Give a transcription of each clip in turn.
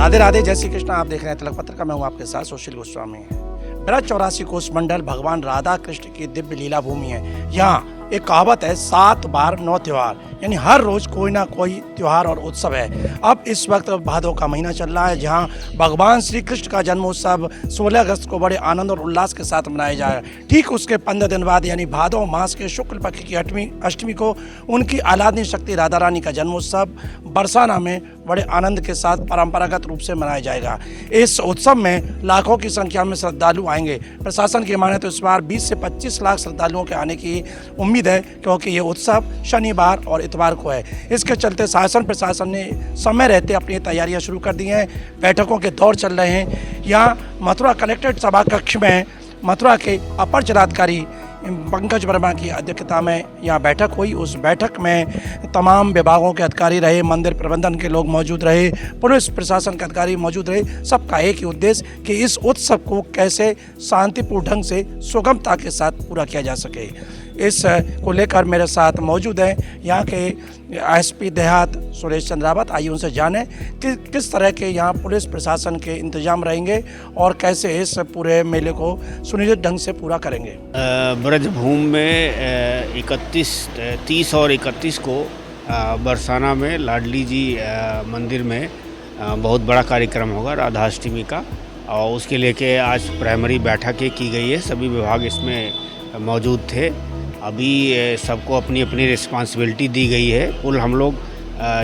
राधे राधे, जय श्री कृष्ण। आप देख रहे हैं तिलक पत्रिका। मैं हूं आपके साथ सुशील गोस्वामी। ब्रज 84 कोष मंडल भगवान राधा कृष्ण की दिव्य लीला भूमि है। यहाँ एक कहावत है, 7 बार 9 त्योहार, यानी हर रोज कोई ना कोई त्योहार और उत्सव है। अब इस वक्त भादों का महीना चल रहा है, जहाँ भगवान श्री कृष्ण का जन्मोत्सव 16 अगस्त को बड़े आनंद और उल्लास के साथ मनाया जाएगा। ठीक उसके 15 दिन बाद यानी भादों मास के शुक्ल पक्ष की अष्टमी को उनकी आराध्य शक्ति राधा रानी का जन्मोत्सव बरसाना में बड़े आनंद के साथ परंपरागत रूप से मनाया जाएगा। इस उत्सव में लाखों की संख्या में श्रद्धालु आएंगे। प्रशासन की माने तो इस बार 20 से 25 लाख श्रद्धालुओं के आने की उम्मीद है, क्योंकि ये उत्सव शनिवार और इतवार को है। इसके चलते शासन प्रशासन ने समय रहते अपनी तैयारियां शुरू कर दी हैं। बैठकों के दौर चल रहे हैं। यहाँ मथुरा कलेक्ट्रेट सभा कक्ष में मथुरा के अपर जिलाधिकारी पंकज वर्मा की अध्यक्षता में यहाँ बैठक हुई। उस बैठक में तमाम विभागों के अधिकारी रहे, मंदिर प्रबंधन के लोग मौजूद रहे, पुलिस प्रशासन के अधिकारी मौजूद रहे। सबका एक ही उद्देश्य कि इस उत्सव को कैसे शांतिपूर्ण ढंग से सुगमता के साथ पूरा किया जा सके। इस को लेकर मेरे साथ मौजूद हैं यहाँ के एसपी देहात सुरेश चंद्र रावत। आइए उनसे जानें कि किस तरह के यहाँ पुलिस प्रशासन के इंतजाम रहेंगे और कैसे इस पूरे मेले को सुनिश्चित ढंग से पूरा करेंगे। ब्रजभूमि में 30 और 31 को बरसाना में लाडली जी मंदिर में बहुत बड़ा कार्यक्रम होगा राधाष्टमी का, और उसके लेके आज प्राइमरी बैठकें की गई है। सभी विभाग इसमें मौजूद थे। अभी सबको अपनी अपनी रिस्पांसिबिलिटी दी गई है। कुल हम लोग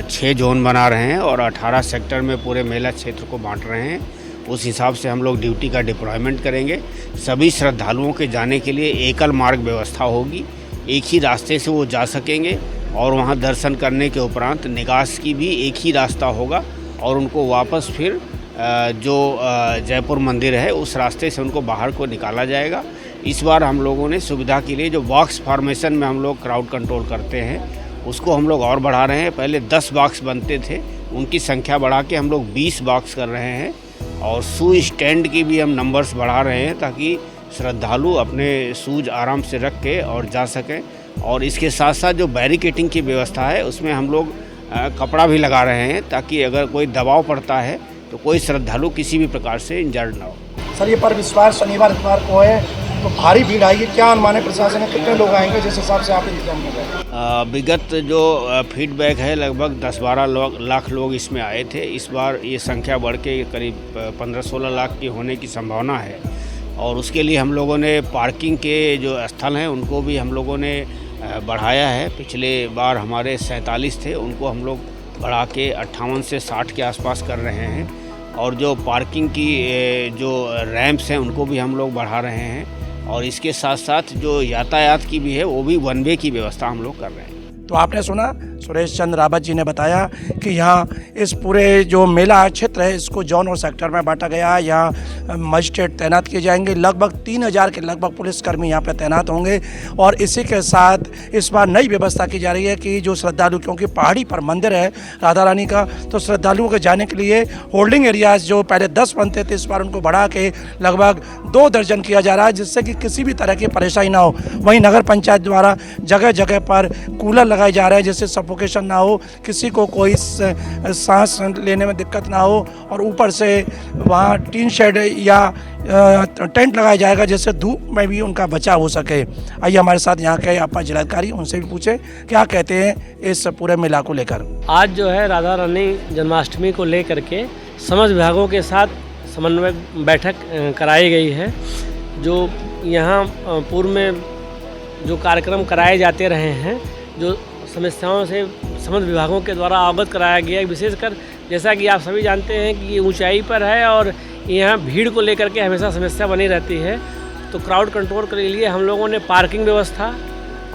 6 जोन बना रहे हैं और 18 सेक्टर में पूरे मेला क्षेत्र को बांट रहे हैं। उस हिसाब से हम लोग ड्यूटी का डिप्लॉयमेंट करेंगे। सभी श्रद्धालुओं के जाने के लिए एकल मार्ग व्यवस्था होगी, एक ही रास्ते से वो जा सकेंगे और वहाँ दर्शन करने के उपरांत निकास की भी एक ही रास्ता होगा और उनको वापस फिर जो जयपुर मंदिर है उस रास्ते से उनको बाहर को निकाला जाएगा। इस बार हम लोगों ने सुविधा के लिए जो बॉक्स फॉर्मेशन में हम लोग क्राउड कंट्रोल करते हैं उसको हम लोग और बढ़ा रहे हैं। पहले 10 बॉक्स बनते थे, उनकी संख्या बढ़ा के हम लोग 20 बॉक्स कर रहे हैं और शू स्टैंड की भी हम नंबर्स बढ़ा रहे हैं ताकि श्रद्धालु अपने शूज आराम से रख के और जा सकें। और इसके साथ साथ जो बैरिकेटिंग की व्यवस्था है उसमें हम लोग कपड़ा भी लगा रहे हैं ताकि अगर कोई दबाव पड़ता है तो कोई श्रद्धालु किसी भी प्रकार से इंजर्ड ना हो। सर, ये पर विश्वास शनिवार इतवार को है तो भारी भीड़ आएगी, क्या अनुमान है प्रशासन में कितने लोग आएंगे जिस हिसाब से आप इंतजाम कर रहे हैं? विगत जो फीडबैक है लगभग 10-12 लाख लोग इसमें आए थे। इस बार ये संख्या बढ़ के करीब 15-16 लाख की होने की संभावना है। और उसके लिए हम लोगों ने पार्किंग के जो स्थल हैं उनको भी हम लोगों ने बढ़ाया है। पिछले बार हमारे 47 थे, उनको हम लोग बढ़ा के 58 से 60 के आसपास कर रहे हैं। और जो पार्किंग की जो रैंप्स हैं उनको भी हम लोग बढ़ा रहे हैं। और इसके साथ साथ जो यातायात की भी है वो भी 1 वे की व्यवस्था हम लोग कर रहे हैं। तो आपने सुना, सुरेश चंद्र रावत जी ने बताया कि यहाँ इस पूरे जो मेला क्षेत्र है इसको जोन और सेक्टर में बांटा गया है। यहाँ मजिस्ट्रेट तैनात किए जाएंगे। लगभग 3000 के लगभग पुलिसकर्मी यहाँ पे तैनात होंगे। और इसी के साथ इस बार नई व्यवस्था की जा रही है कि जो श्रद्धालु, क्योंकि पहाड़ी पर मंदिर है राधा रानी का, तो श्रद्धालुओं के जाने के लिए होल्डिंग एरियाज जो पहले 10 बनते थे इस बार उनको बढ़ा के लगभग 2 दर्जन किया जा रहा है, जिससे कि किसी भी तरह की परेशानी ना हो। वहीं नगर पंचायत द्वारा जगह जगह पर कूलर लगाए जा रहे हैं जिससे सफोकेशन ना हो, किसी को कोई सांस लेने में दिक्कत ना हो। और ऊपर से वहाँ टीन शेड या टेंट लगाया जाएगा जिससे धूप में भी उनका बचाव हो सके। आइए हमारे साथ यहाँ के अपर जिलाधिकारी, उनसे भी पूछे क्या कहते हैं इस पूरे मेला को लेकर। आज जो है राधा रानी जन्माष्टमी को लेकर के समस्त विभागों के साथ समन्वय बैठक कराई गई है। जो यहाँ पूर्व में जो कार्यक्रम कराए जाते रहे हैं, जो समस्याओं से समस्त विभागों के द्वारा अवगत कराया गया है। विशेषकर जैसा कि आप सभी जानते हैं कि ये ऊंचाई पर है और यहाँ भीड़ को लेकर के हमेशा समस्या बनी रहती है। तो क्राउड कंट्रोल के लिए हम लोगों ने पार्किंग व्यवस्था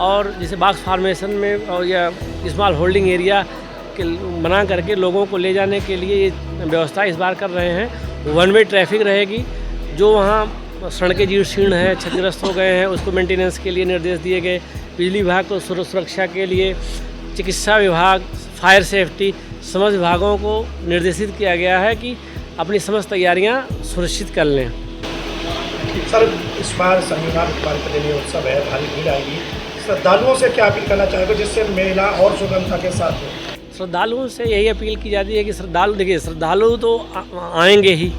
और जैसे बॉक्स फॉर्मेशन में और या स्मॉल होल्डिंग एरिया के बना करके लोगों को ले जाने के लिए ये व्यवस्था इस बार कर रहे हैं। 1 वे ट्रैफिक रहेगी। जो वहाँ सड़कें जीर्ण शीर्ण हैं, क्षतिग्रस्त हो गए हैं, उसको मेंटेनेंस के लिए निर्देश दिए गए। बिजली विभाग को सुरक्षा के लिए, चिकित्सा विभाग, फायर सेफ्टी, समस्त विभागों को निर्देशित किया गया है कि अपनी समस्त तैयारियां सुनिश्चित कर लें। सर, इस बार शनिवार इतवार के दिन उत्सव है, भारी भीड़ आएगी, श्रद्धालुओं से क्या अपील करना चाहेंगे जिससे मेला और सुगमता के साथ हो? श्रद्धालुओं से यही अपील की जाती है कि श्रद्धालु, देखिए श्रद्धालु तो आएंगे ही,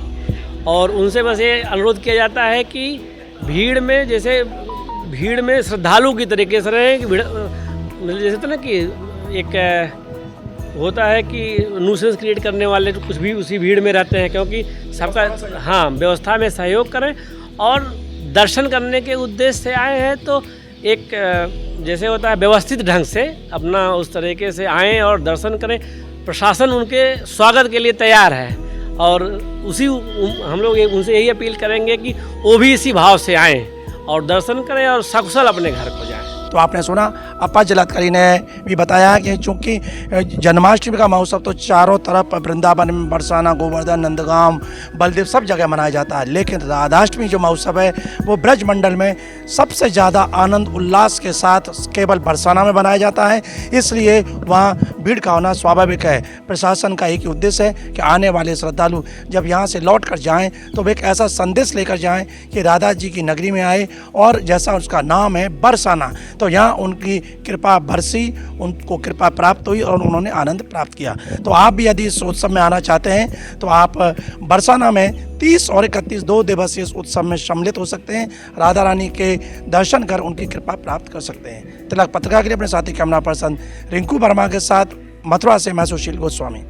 और उनसे बस ये अनुरोध किया जाता है कि भीड़ में, जैसे भीड़ में श्रद्धालु की तरीके से रहें कि भीड़ जैसे तो ना कि एक होता है कि न्यूसेंस क्रिएट करने वाले तो कुछ भी उसी भीड़ में रहते हैं, क्योंकि सबका हाँ व्यवस्था में सहयोग करें और दर्शन करने के उद्देश्य से आए हैं तो एक जैसे होता है व्यवस्थित ढंग से अपना उस तरीके से आएँ और दर्शन करें। प्रशासन उनके स्वागत के लिए तैयार है और उसी हम लोग उनसे यही अपील करेंगे कि वो भी इसी भाव से आएँ और दर्शन करें और सकुशल अपने घर को जाएं। तो आपने सुना अपर जिलाधिकारी ने भी बताया कि चूंकि जन्माष्टमी का महोत्सव तो चारों तरफ वृंदावन में, बरसाना, गोवर्धन, नंदगांव, बलदेव सब जगह मनाया जाता है, लेकिन राधाष्टमी जो महोत्सव है वो ब्रज मंडल में सबसे ज़्यादा आनंद उल्लास के साथ केवल बरसाना में मनाया जाता है। इसलिए वहाँ भीड़ का होना स्वाभाविक है। प्रशासन का एक ही उद्देश्य है कि आने वाले श्रद्धालु जब यहाँ से लौट कर जाएँ तो वे एक ऐसा संदेश लेकर जाएँ कि राधा जी की नगरी में आए, और जैसा उसका नाम है बरसाना, तो यहाँ उनकी कृपा बरसी, उनको कृपा प्राप्त हुई और उन्होंने आनंद प्राप्त किया। तो आप भी यदि इस उत्सव में आना चाहते हैं तो आप बरसाना में 30 और 31 2 दिवसीय इस उत्सव में सम्मिलित हो सकते हैं, राधा रानी के दर्शन कर उनकी कृपा प्राप्त कर सकते हैं। तिलक पत्रिका के लिए अपने साथी कैमरा पर्सन रिंकू वर्मा के साथ मथुरा से मैं सुशील गोस्वामी।